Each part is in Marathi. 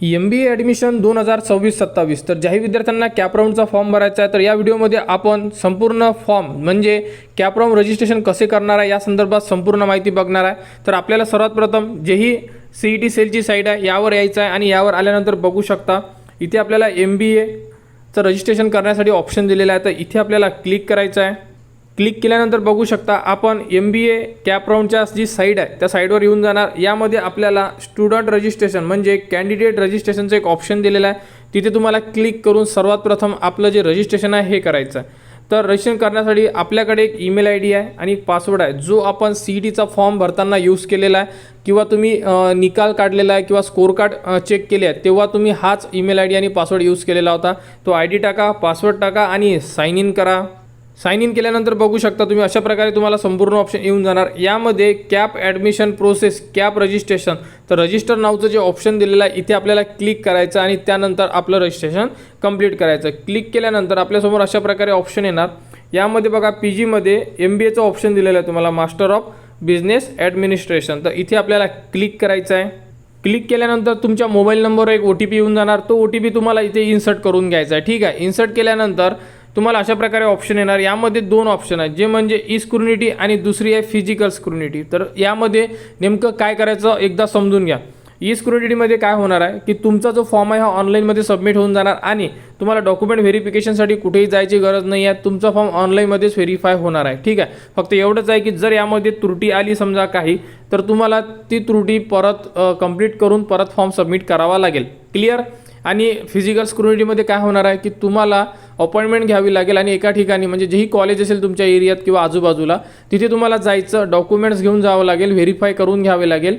MBA ॲडमिशन 2026-27 तर ज्याही विद्यार्थ्यांना कॅप राऊंडचा फॉर्म भरायचा आहे तर या व्हिडिओमध्ये आपण संपूर्ण फॉर्म म्हणजे कॅप राऊंड रजिस्ट्रेशन कसे करणार आहे या संदर्भात संपूर्ण माहिती बघणार आहे। तर आपल्याला सर्वात प्रथम जेही CET सेलची साईट आहे यावर यायचं आहे आणि यावर आल्यानंतर बघू शकता इथे आपल्याला MBAचं रजिस्ट्रेशन करण्यासाठी ऑप्शन दिलेला आहे। तर इथे आपल्याला क्लिक करायचं आहे। क्लिक केल्यानंतर बघू शकता आपण MBA कॅप राऊंडच्या जी साईट आहे त्या साईटवर येऊन जाणार। यामध्ये आपल्याला स्टुडंट रजिस्ट्रेशन म्हणजे कॅन्डिडेट रजिस्ट्रेशनचं एक ऑप्शन दिलेलं आहे, तिथे तुम्हाला क्लिक करून सर्वात प्रथम आपलं जे रजिस्ट्रेशन आहे हे करायचं आहे। तर रजिस्ट्रेशन करण्यासाठी आपल्याकडे एक ईमेल ID आहे आणि पासवर्ड आहे जो आपण CETचा फॉर्म भरताना यूज केलेला आहे किंवा तुम्ही निकाल काढलेला आहे किंवा स्कोर कार्ड चेक केले आहे तेव्हा तुम्ही हाच ईमेल ID आणि पासवर्ड यूज केलेला होता। तो ID टाका, पासवर्ड टाका आणि साइन इन करा। साइन इन केल्यानंतर बघू शकता तुम्ही अशा प्रकारे तुम्हाला संपूर्ण ऑप्शन येऊन जाणार। यामध्ये cap admission process cap registration तर रजिस्टर नावचं जे ऑप्शन दिलेलं आहे इथे आपल्याला क्लिक करायचं आणि त्यानंतर आपलं रजिस्ट्रेशन कंप्लीट करायचं। क्लिक केल्यानंतर आपल्यासमोर अशा प्रकारे ऑप्शन येणार। यामध्ये बघा PG मध्ये MBAचं ऑप्शन दिलेलं आहे तुम्हाला मास्टर ऑफ बिझनेस ॲडमिनिस्ट्रेशन, तर इथे आपल्याला क्लिक करायचं आहे। क्लिक केल्यानंतर तुमच्या मोबाईल नंबरवर एक OTP येऊन जाणार, तो OTP तुम्हाला इथे इन्सर्ट करून घ्यायचा आहे। ठीक आहे, इन्सर्ट केल्यानंतर तुम्हाला अशा प्रकारे ऑप्शन येणार। यामध्ये दोन ऑप्शन आहेत, जे म्हणजे ई स्क्रुनिटी आणि दुसरी आहे फिजिकल स्क्रुनिटी। तर यामध्ये नेमकं काय करायचं एकदा समजून घ्या। ई स्क्रुनिटीमध्ये काय होणार आहे की तुमचा जो फॉर्म आहे हा ऑनलाईनमध्ये सबमिट होऊन जाणार आणि तुम्हाला डॉक्युमेंट व्हेरिफिकेशनसाठी कुठेही जायची गरज नाही आहे, तुमचा फॉर्म ऑनलाईनमध्येच व्हेरीफाय होणार आहे। ठीक आहे, फक्त एवढंच आहे की जर यामध्ये त्रुटी आली समजा काही तर तुम्हाला ती त्रुटी परत कंप्लीट करून परत फॉर्म सबमिट करावा लागेल। क्लिअर। आणि फिजिकल स्क्रुनिटीमध्ये काय होणार आहे की तुम्हाला अपॉइंटमेंट घ्यावी लागेल आणि एका ठिकाणी म्हणजे जेही कॉलेज असेल तुमच्या एरियात किंवा आजूबाजूला तिथे तुम्हाला जायचं, डॉक्युमेंट्स घेऊन जावं लागेल, व्हेरीफाय करून घ्यावे लागेल।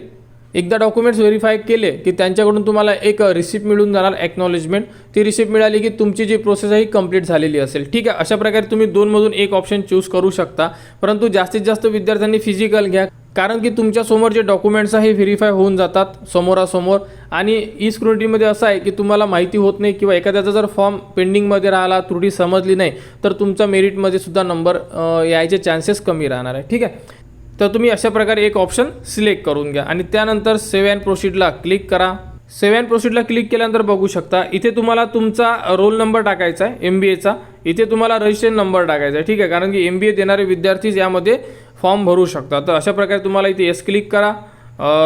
एकदा डॉक्युमेंट्स व्हेरीफाय केले की त्यांच्याकडून तुम्हाला एक रिसिप्ट मिळून जाणार ॲक्नॉलेजमेंट। ती रिसिप्ट मिळाली की तुमची जी प्रोसेस आहे ही कंप्लीट झालेली असेल। ठीक आहे, अशा प्रकारे तुम्ही दोनमधून एक ऑप्शन चूज करू शकता, परंतु जास्तीत जास्त विद्यार्थ्यांनी फिजिकल घ्या, कारण की तुमच्यासमोर जे डॉक्युमेंट्स आहे हे व्हेरीफाय होऊन जातात समोरासमोर। आणि ई स्क्रुनिटीमध्ये असं आहे की तुम्हाला माहिती होत नाही किंवा एखाद्याचा जर फॉर्म पेंडिंगमध्ये राहिला, त्रुटी समजली नाही तर तुमचा मेरिटमध्ये सुद्धा नंबर यायचे चान्सेस कमी राहणार आहे। ठीक आहे, तर तुम्ही अशा प्रकारे एक ऑप्शन सिलेक्ट करून घ्या आणि त्यानंतर सेव्ह अँड प्रोसीडला क्लिक करा। सेव्ह अँड प्रोसीडला क्लिक केल्यानंतर बघू शकता इथे तुम्हाला तुमचा रोल नंबर टाकायचा आहे MBAचा, इथे तुम्हाला रजिस्ट्रेशन नंबर टाकायचा आहे। ठीक आहे, कारण की MBA देणारे विद्यार्थीच यामध्ये फॉर्म भरू शकतात। तर अशा प्रकारे तुम्हाला इथे येस क्लिक करा,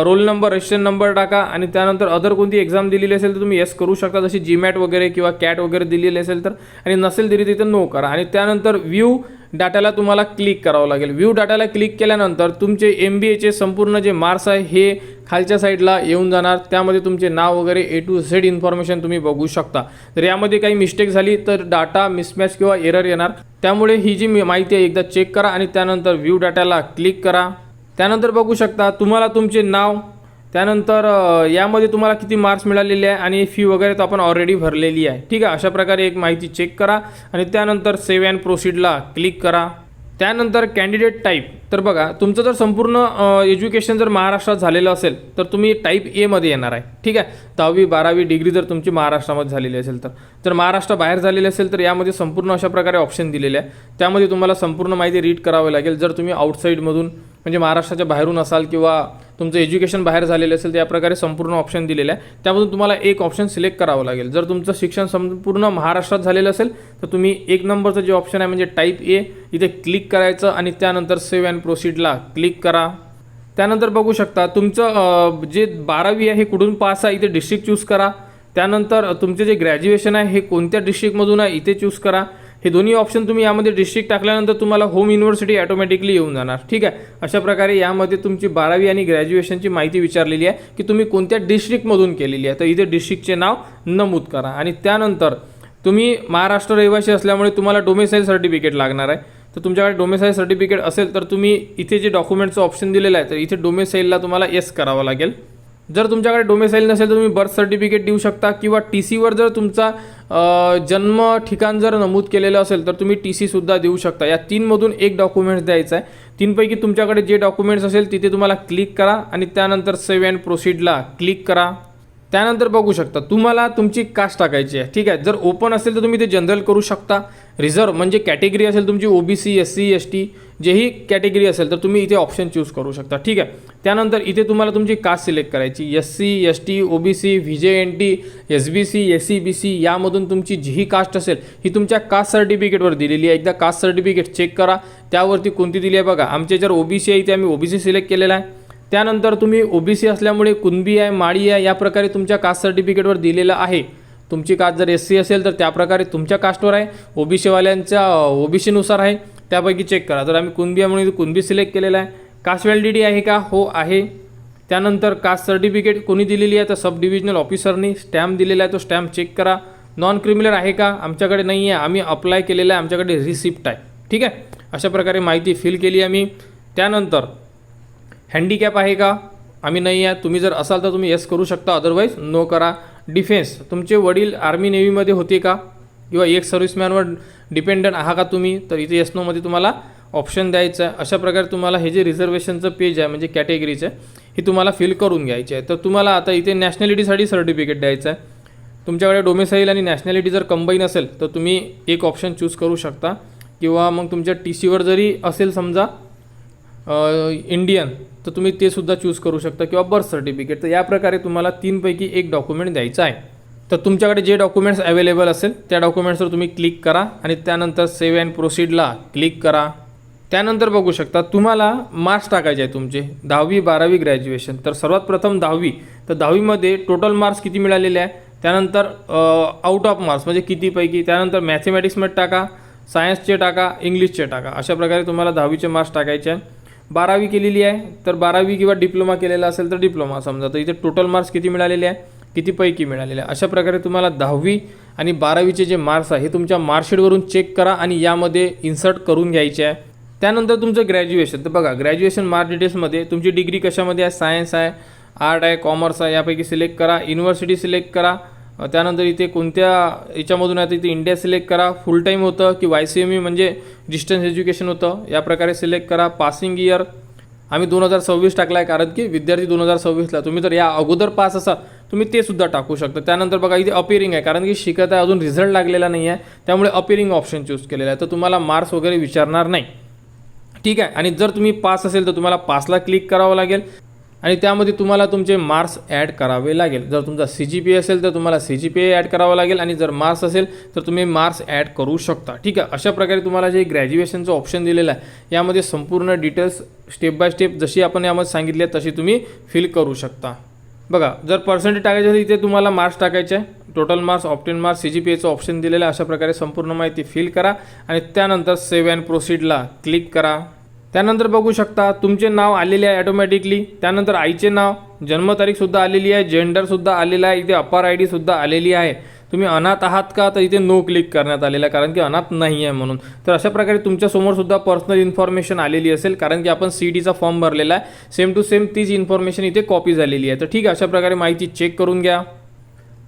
रोल नंबर, रजिस्ट्रेशन नंबर टाका आणि त्यानंतर अदर कोणती एक्झाम दिलेली असेल तर तुम्ही येस करू शकता, जशी GMAT वगैरे किंवा CAT वगैरे दिलेली असेल तर, आणि नसेल दिली तिथे नो करा आणि त्यानंतर व्ह्यू डाटाला तुम्हाला क्लिक करावं लागेल। व्ह्यू डाटाला क्लिक केल्यानंतर तुमचे MBAचे संपूर्ण जे मार्क्स आहे हे खालच्या साईडला येऊन जाणार, त्यामध्ये तुमचे नाव वगैरे A to Z इन्फॉर्मेशन तुम्ही बघू शकता। तर यामध्ये काही मिस्टेक झाली तर डाटा मिसमॅच किंवा एरर येणार, त्यामुळे ही जी माहिती आहे एकदा चेक करा आणि त्यानंतर व्ह्यू डाटाला क्लिक करा। त्यानंतर बघू शकता तुम्हाला तुमचे नाव, त्यानंतर यामध्ये तुम्हाला किती मार्क्स मिळालेले आहे आणि फी वगैरे तर आपण ऑलरेडी भरलेली आहे। ठीक आहे, अशा प्रकारे एक माहिती चेक करा आणि त्यानंतर सेव्ह अँड प्रोसीडला क्लिक करा। त्यानंतर कॅन्डिडेट टाईप, तर बघा तुमचं जर संपूर्ण एज्युकेशन जर महाराष्ट्रात झालेलं असेल तर तुम्ही टाईप A मध्ये येणार आहे। ठीक आहे, 10वी 12वी डिग्री जर तुमची महाराष्ट्रामध्ये झालेली असेल तर, जर महाराष्ट्र बाहेर झालेली असेल तर यामध्ये संपूर्ण अशा प्रकारे ऑप्शन दिलेले आहे, त्यामध्ये तुम्हाला संपूर्ण माहिती रीड करावी लागेल। जर तुम्ही आउटसाईडमधून म्हणजे महाराष्ट्राच्या बाहेरून असाल किंवा तुमचं एज्युकेशन बाहेर झालेलं असेल तर या प्रकारे संपूर्ण ऑप्शन दिलेले आहे, त्यामधून तुम्हाला एक ऑप्शन सिलेक्ट करावं लागेल। जर तुमचं शिक्षण संपूर्ण महाराष्ट्रात झालेलं असेल तर तुम्ही 1 नंबरचं जे ऑप्शन आहे म्हणजे टाईप A इथे क्लिक करायचं आणि त्यानंतर सेव्ह अँड प्रोसीडला क्लिक करा। त्यानंतर बघू शकता तुमचं जे 12वी आहे हे कुठून पास आहे, इथे डिस्ट्रिक्ट चूज करा। त्यानंतर तुमचे जे ग्रॅज्युएशन आहे हे कोणत्या डिस्ट्रिक्टमधून आहे इथे चूज करा। हे दोन्ही ऑप्शन तुम्ही यामध्ये डिस्ट्रिक्ट टाकल्यानंतर तुम्हाला होम युनिव्हर्सिटी ऑटोमॅटिकली येऊन जाणार। ठीक आहे, अशा प्रकारे यामध्ये तुमची 12वी आणि ग्रॅज्युएशनची माहिती विचारलेली आहे की तुम्ही कोणत्या डिस्ट्रिक्टमधून केलेली आहे, तर इथे डिस्ट्रिक्टचे नाव नमूद करा आणि त्यानंतर तुम्ही महाराष्ट्र रहिवासी असल्यामुळे तुम्हाला डोमेसाईल सर्टिफिकेट लागणार आहे। तर तुमच्याकडे डोमेसाईल सर्टिफिकेट असेल तर तुम्ही इथे जे डॉक्युमेंटचं ऑप्शन दिलेलं आहे तर इथे डोमेसाईलला तुम्हाला येस करावं लागेल। जर तुमच्याकडे डोमेसाईल नसेल तर तुम्ही बर्थ सर्टिफिकेट देऊ शकता किंवा TCवर जर तुमचा जन्म ठिकाण जर नमूद केलेलं असेल तर तुम्ही TC सुद्धा देऊ शकता। या 3मधून एक डॉक्युमेंट्स द्यायचं आहे। 3पैकी तुमच्याकडे जे डॉक्युमेंट्स असेल तिथे तुम्हाला क्लिक करा आणि त्यानंतर सेव्ह अँड प्रोसीडला क्लिक करा। त्यानंतर बघू शकता तुम्हाला तुमची कास्ट टाकायची आहे, ठीक आहे. जर ओपन असेल तर तुम्ही ते जनरल करू शकता. रिझर्व म्हणजे कॅटेगरी असेल तुमची OBC SC ST जेही कॅटेगरी असेल तर तुम्ही इथे ऑप्शन चूज करू शकता, ठीक आहे. त्यानंतर इथे तुम्हाला तुमची कास्ट सिलेक्ट करायची. SC ST OBC VJNT SBC SC BC यामधून तुमची जी कास्ट असेल ही तुमच्या कास्ट सर्टिफिकेटवर दिलेली आहे. एकदा कास्ट सर्टिफिकेट चेक करा, त्यावरती कोणती दिली आहे बघा. आमचे जर OBC आहे इथे आम्ही OBC सिलेक्ट केलेला आहे. त्यानंतर तुम्ही OBC असल्यामुळे कुणबी आहे, माळी आहे या प्रकारे तुमच्या कास्ट सर्टिफिकेटवर दिलेलं आहे. तुमची कास्ट जर SC असेल तर त्याप्रकारे तुमच्या कास्टवर आहे, OBC वाल्यांच्या OBC नुसार आहे, त्यापैकी चेक करा. तर आम्ही कुणबी आहे म्हणून कुणबी सिलेक्ट केलेला आहे. कास्ट व्हॅलिडिटी आहे का? हो आहे. त्यानंतर कास्ट सर्टिफिकेट कोणी दिलेली आहे तर सब डिव्हिजनल ऑफिसरनी स्टॅम्प दिलेला आहे, तो स्टॅम्प चेक करा. नॉन क्रिमिनल आहे का? आमच्याकडे नाही आहे, आम्ही अप्लाय केलेला आहे, आमच्याकडे रिसिप्ट आहे, ठीक आहे. अशा प्रकारे माहिती फिल केली आम्ही. त्यानंतर हँडिकॅप आहे का? आम्ही नाही आहे. तुम्ही जर असाल तर तुम्ही येस करू शकता, अदरवाईज नो करा. डिफेन्स, तुमचे वडील आर्मी नेव्हीमध्ये होते का किंवा एक सर्व्हिसमॅनवर डिपेंडंट आहात का तुम्ही, तर इथे येस नोमध्ये तुम्हाला ऑप्शन द्यायचं आहे. अशा प्रकारे तुम्हाला हे जे रिझर्वेशनचं पेज आहे म्हणजे कॅटेगरीचं हे तुम्हाला फिल करून घ्यायचे आहे. तर तुम्हाला आता इथे नॅशनॅलिटीसाठी सर्टिफिकेट द्यायचं आहे. तुमच्याकडे डोमेसाईल आणि नॅशनॅलिटी जर कंबाईन असेल तर तुम्ही एक ऑप्शन चूज करू शकता, किंवा मग तुमच्या TCवर जरी असेल समजा इंडियन तर तुम्ही ते सुद्धा चूज करू शकता, किंवा बर्थ सर्टिफिकेट. तर या प्रकारे तुम्हाला 3 पैकी एक डॉक्युमेंट द्यायचं आहे. तर तुमच्याकडे जे डॉक्युमेंट्स अवेलेबल असेल त्या डॉक्युमेंट्सवर तुम्ही क्लिक करा आणि त्यानंतर सेव्ह अँड प्रोसीडला क्लिक करा. त्यानंतर बघू शकता तुम्हाला मार्क्स टाकायचे आहे तुमचे 10वी 12वी ग्रॅज्युएशन. तर सर्वात प्रथम 10वी, तर 10वीमध्ये टोटल मार्क्स किती मिळालेले आहे, त्यानंतर आउट ऑफ मार्क्स म्हणजे कितीपैकी, त्यानंतर मॅथमॅटिक्समध्ये टाका, सायन्सचे टाका, इंग्लिशचे टाका. अशा प्रकारे तुम्हाला 10वीचे मार्क्स टाकायचे आहे. 12वी केलेली आहे तर 12वी किंवा डिप्लोमा केलेला असेल तर डिप्लोमा समजा, तर इथे टोटल मार्क्स किती मिळालेले आहे, कितीपैकी मिळालेले आहे. अशा प्रकारे तुम्हाला 10वी आणि 12वीचे जे मार्क्स आहे हे तुमच्या मार्कशीटवरून चेक करा आणि यामध्ये इन्सर्ट करून घ्यायचे आहे. त्यानंतर तुमचं ग्रॅज्युएशन, तर बघा ग्रॅज्युएशन मार्क डिटेल्समध्ये तुमची डिग्री कशामध्ये आहे, सायन्स आहे, आर्ट आहे, कॉमर्स आहे, यापैकी सिलेक्ट करा. युनिव्हर्सिटी सिलेक्ट करा. त्यानंतर इथे कोणत्या याच्यामधून आहे तर इथे इंडिया सिलेक्ट करा. फुल टाईम होतं की YCME म्हणजे डिस्टन्स एज्युकेशन होतं, या प्रकारे सिलेक्ट करा. पासिंग इयर आम्ही 2026 टाकला आहे, कारण की विद्यार्थी 2026ला, तुम्ही जर या अगोदर पास असाल तुम्ही ते सुद्धा टाकू शकता. त्यानंतर बघा इथे अपिअरिंग आहे, कारण की शिकत आहे अजून रिझल्ट लागलेला नाही आहे, त्यामुळे अपिअरिंग ऑप्शन चूज केलेला आहे. तर तुम्हाला मार्क्स वगैरे विचारणार नाही, ठीक आहे. आणि जर तुम्ही पास असेल तर तुम्हाला पासला क्लिक करावं लागेल आणि त्यामध्ये तुम्हाला तुमचे मार्क्स ॲड करावे लागेल. जर तुमचा CGPA असेल तर तुम्हाला CGPA ॲड करावं लागेल, आणि जर मार्क्स असेल तर तुम्ही मार्क्स ॲड करू शकता, ठीक आहे. अशा प्रकारे तुम्हाला जे ग्रॅज्युएशनचं ऑप्शन दिलेलं आहे यामध्ये संपूर्ण डिटेल्स स्टेप बाय स्टेप जशी आपण यामध्ये सांगितली आहे तशी तुम्ही फिल करू शकता. बघा जर पर्सेंटेज टाकायचे असेल इथे तुम्हाला मार्क्स टाकायचे आहे, टोटल मार्क्स, ऑप्टेन मार्क्स, CGPAचं ऑप्शन दिलेलं आहे. अशा प्रकारे संपूर्ण माहिती फिल करा आणि त्यानंतर सेव्ह अँड प्रोसीडला क्लिक करा. त्यानंतर बघू शकता तुमचे नाव आलेले आहे ऑटोमॅटिकली. त्यानंतर आईचे नाव, जन्मतारीखसुद्धा आलेली आहे, जेंडरसुद्धा आलेला आहे, इथे अपार ID सुद्धा आलेली आहे. तुम्ही अनाथ आहात का तर इथे नो क्लिक करण्यात आलेलं आहे, कारण की अनाथ नाही आहे म्हणून. तर अशा प्रकारे तुमच्यासमोरसुद्धा पर्सनल इन्फॉर्मेशन आलेली असेल, कारण की आपण CETचा फॉर्म भरलेला आहे. सेम टू सेम तीच इन्फॉर्मेशन इथे कॉपी झालेली आहे. तर ठीक आहे, अशा प्रकारे माहिती चेक करून घ्या.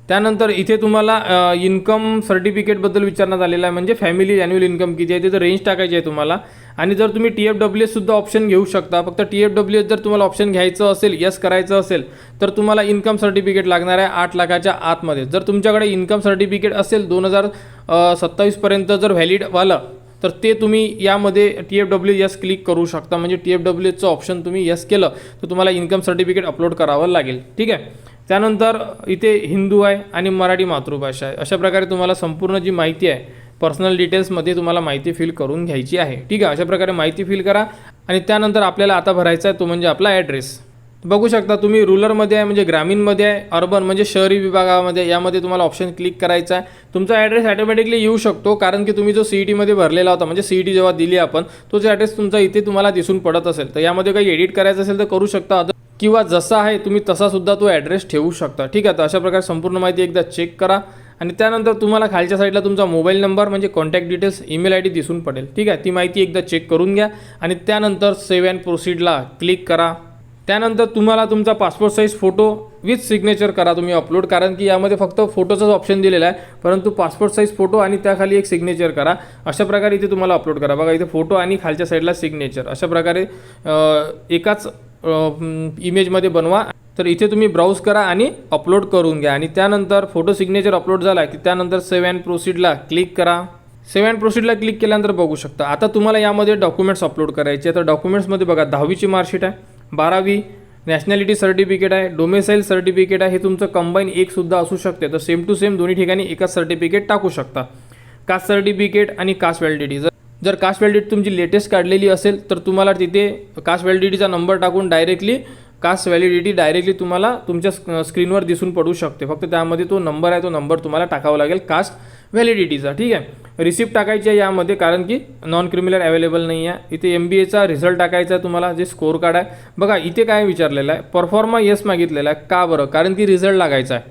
त्यानंतर इथे तुम्हाला इन्कम सर्टिफिकेटबद्दल विचारण्यात आलेलं आहे, म्हणजे फॅमिली ॲन्युअल इन्कम किती आहे तिथं रेंज टाकायची आहे तुम्हाला. आणि जर तुम्ही TFWS सुद्धा ऑप्शन घेऊ शकता. फक्त TFWS जर तुम्हाला ऑप्शन घ्यायचं असेल, यस करायचं असेल तर तुम्हाला इन्कम सर्टिफिकेट लागणार आहे 8 लाखाच्या आतमध्ये. जर तुमच्याकडे इन्कम सर्टिफिकेट असेल 2027पर्यंत जर व्हॅलिडवालं तर ते तुम्ही यामध्ये TFWS क्लिक करू शकता. म्हणजे TFWSचं ऑप्शन तुम्ही यस केलं तर तुम्हाला इन्कम सर्टिफिकेट अपलोड करावं लागेल, ठीक आहे. त्यानंतर इथे हिंदू आहे आणि मराठी मातृभाषा आहे. अशा प्रकारे तुम्हाला संपूर्ण जी माहिती आहे पर्सनल डिटेल्समध्ये तुम्हाला माहिती फिल करून घ्यायची आहे, ठीक आहे. अशा प्रकारे माहिती फिल करा आणि त्यानंतर आपल्याला आता भरायचा आहे तो म्हणजे आपला ॲड्रेस. बघू शकता तुम्ही रूरलमध्ये आहे म्हणजे ग्रामीणमध्ये आहे, अर्बन म्हणजे शहरी विभागामध्ये, यामध्ये तुम्हाला ऑप्शन क्लिक करायचा आहे. तुमचा ॲड्रेस ऑटोमॅटिकली येऊ शकतो, कारण की तुम्ही जो CETमध्ये भरलेला होता म्हणजे CET जेव्हा दिली आपण तोच ॲड्रेस तुमचा इथे तुम्हाला दिसून पडत असेल. तर यामध्ये काही एडिट करायचं असेल तर करू शकता, किंवा जसा आहे तुम्ही तसासुद्धा तो ॲड्रेस ठेवू शकता, ठीक आहे. तर अशा प्रकारे संपूर्ण माहिती एकदा चेक करा आणि त्यानंतर तुम्हाला खालच्या साईडला तुमचा मोबाईल नंबर म्हणजे कॉन्टॅक्ट डिटेल्स, ईमेल ID दिसून पडेल, ठीक आहे. ती माहिती एकदा चेक करून घ्या आणि त्यानंतर सेव्ह अँड प्रोसीडला क्लिक करा. त्यानंतर तुम्हाला तुमचा passport size photo with signature करा तुम्ही अपलोड, कारण की यामध्ये फक्त फोटोचाच ऑप्शन दिलेला आहे, परंतु पासपोर्ट साईज फोटो आणि त्याखाली एक सिग्नेचर करा. अशा प्रकारे इथे तुम्हाला अपलोड करा. बघा इथे फोटो आणि खालच्या साईडला सिग्नेचर, अशा प्रकारे एकाच इमेजमध्ये बनवा तर इथे तुम्ही ब्राउज करा आणि अपलोड करून घ्या आणि त्यानंतर फोटो सिग्नेचर अपलोड झाला की त्यानंतर सेव्ह अँड प्रोसीडला क्लिक करा. सेव्ह अँड प्रोसीडला क्लिक केल्यानंतर बघू शकता आता तुम्हाला यामध्ये डॉक्युमेंट्स अपलोड करायचे. तर डॉक्युमेंट्समध्ये बघा 10वीची मार्कशीट आहे, 12वी, नॅशनॅलिटी सर्टिफिकेट आहे, डोमेसाईल सर्टिफिकेट आहे. हे तुमचं कंबाईन एकसुद्धा असू शकते. तर सेम टू सेम दोन्ही ठिकाणी एकच सर्टिफिकेट टाकू शकता. कास्ट सर्टिफिकेट आणि कास्ट व्हॅलिडिटी. जर कास्ट व्हॅलिडिटी तुमची लेटेस्ट काढलेली असेल तर तुम्हाला तिथे कास्ट व्हॅलिडिटीचा नंबर टाकून डायरेक्टली कास्ट व्हॅलिडिटी डायरेक्टली तुम्हाला तुमच्या स्क्रीनवर दिसून पडू शकते. फक्त त्यामध्ये तो नंबर आहे, तो नंबर तुम्हाला टाकावा लागेल कास्ट व्हॅलिडिटीचा. ठीक आहे. रिसिप्ट टाकायची आहे यामध्ये, कारण की नॉन क्रिमिनल अवेलेबल नाही आहे. इथे MBAचा रिझल्ट टाकायचा आहे तुम्हाला, जे स्कोर कार्ड आहे. बघा इथे काय विचारलेलं आहे, परफॉर्मा येस मागितलेला आहे. का बरं? कारण की रिझल्ट लागायचा आहे.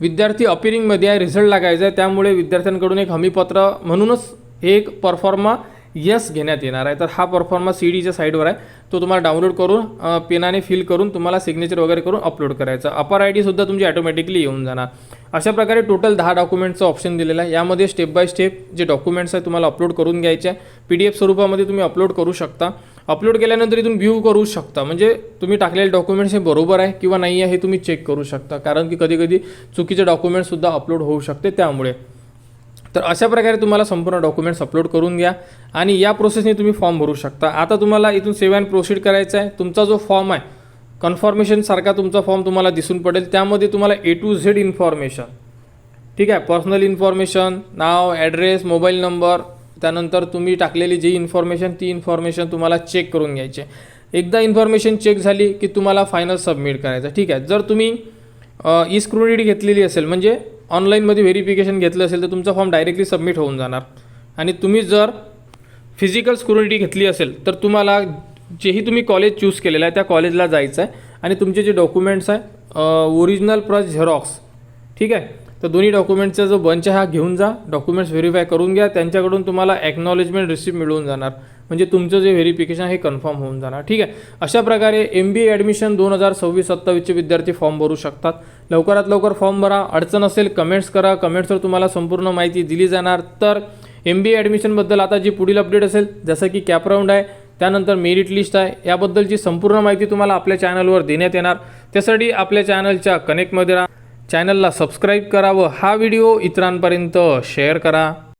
विद्यार्थी अपिअरिंगमध्ये आहे, रिझल्ट लागायचा आहे. त्यामुळे विद्यार्थ्यांकडून एक हमीपत्र म्हणूनच एक परफॉर्मा यस घेण्यात येणार आहे. तर हा परफॉर्मा CDच्या साईडवर आहे, तो तुम्हाला डाउनलोड करून पेनाने फिल करून तुम्हाला सिग्नेचर वगैरे करून अपलोड करायचा. अपर ID सुद्धा तुमची ऑटोमॅटिकली येऊन जाणार. अशा प्रकारे टोटल 10 डॉक्युमेंटचं ऑप्शन दिलेलं आहे. यामध्ये स्टेप बाय स्टेप जे डॉक्युमेंट्स आहे तुम्हाला अपलोड करून घ्यायचे आहे. PDF स्वरूपामध्ये तुम्ही अपलोड करू शकता. अपलोड केल्यानंतर इथून व्ह्यू करू शकता, म्हणजे तुम्ही टाकलेले डॉक्युमेंट्स हे बरोबर आहे किंवा नाही आहे हे तुम्ही चेक करू शकता. कारण की कधी चुकीचे डॉक्युमेंट्ससुद्धा अपलोड होऊ शकते त्यामुळे. तर अशा प्रकारे तुम्हाला संपूर्ण डॉक्युमेंट्स अपलोड करून घ्या आणि या प्रोसेसने तुम्ही फॉर्म भरू शकता. आता तुम्हाला इथून सेव्ह अँड प्रोसीड करायचा आहे. तुमचा जो फॉर्म आहे कन्फर्मेशनसारखा तुमचा फॉर्म तुम्हाला दिसून पडेल. त्यामध्ये तुम्हाला A to Z इन्फॉर्मेशन, ठीक आहे, पर्सनल इन्फॉर्मेशन, नाव, ॲड्रेस, मोबाईल नंबर, त्यानंतर तुम्ही टाकलेली जी इन्फॉर्मेशन ती इन्फॉर्मेशन तुम्हाला चेक करून घ्यायची आहे. एकदा इन्फॉर्मेशन चेक झाली की तुम्हाला फायनल सबमिट करायचं. ठीक आहे. जर तुम्ही ई-स्क्रुटिनी घेतलेली असेल, म्हणजे ऑनलाईनमध्ये व्हेरिफिकेशन घेतलं असेल, तर तुमचा फॉर्म डायरेक्टली सबमिट होऊन जाणार. आणि तुम्ही जर फिजिकल स्क्रुटिनी घेतली असेल तर तुम्हाला जेही तुम्ही कॉलेज चूज केलेलं आहे त्या कॉलेजला जायचं आहे आणि तुमचे जे डॉक्युमेंट्स आहे ओरिजिनल प्लस झेरॉक्स, ठीक आहे, तर दोन्ही डॉक्युमेंट्सचा जो बंच आहे हा घेऊन जा. डॉक्युमेंट्स व्हेरीफाय करून घ्या. त्यांच्याकडून तुम्हाला ॲक्नॉलेजमेंट रिसिप्ट मिळून जाणार, म्हणजे तुमचं जे व्हेरिफिकेशन हे कन्फर्म होऊन जाणार. ठीक आहे. अशा प्रकारे MBA ॲडमिशन 2026-27चे विद्यार्थी फॉर्म भरू शकतात. लवकरात लवकर फॉर्म भरा. अडचण असेल कमेंट्स करा, कमेंट्सवर तुम्हाला संपूर्ण माहिती दिली जाणार. तर MBA ॲडमिशनबद्दल आता जी पुढील अपडेट असेल, जसं की कॅप राऊंड आहे, त्यानंतर मेरिट लिस्ट आहे, याबद्दलची संपूर्ण माहिती तुम्हाला आपल्या चॅनलवर देण्यात येणार. त्यासाठी आपल्या चॅनलच्या कनेक्टमध्ये राहा, चॅनलला सबस्क्राईब करा व हा व्हिडिओ इतरांपर्यंत शेअर करा.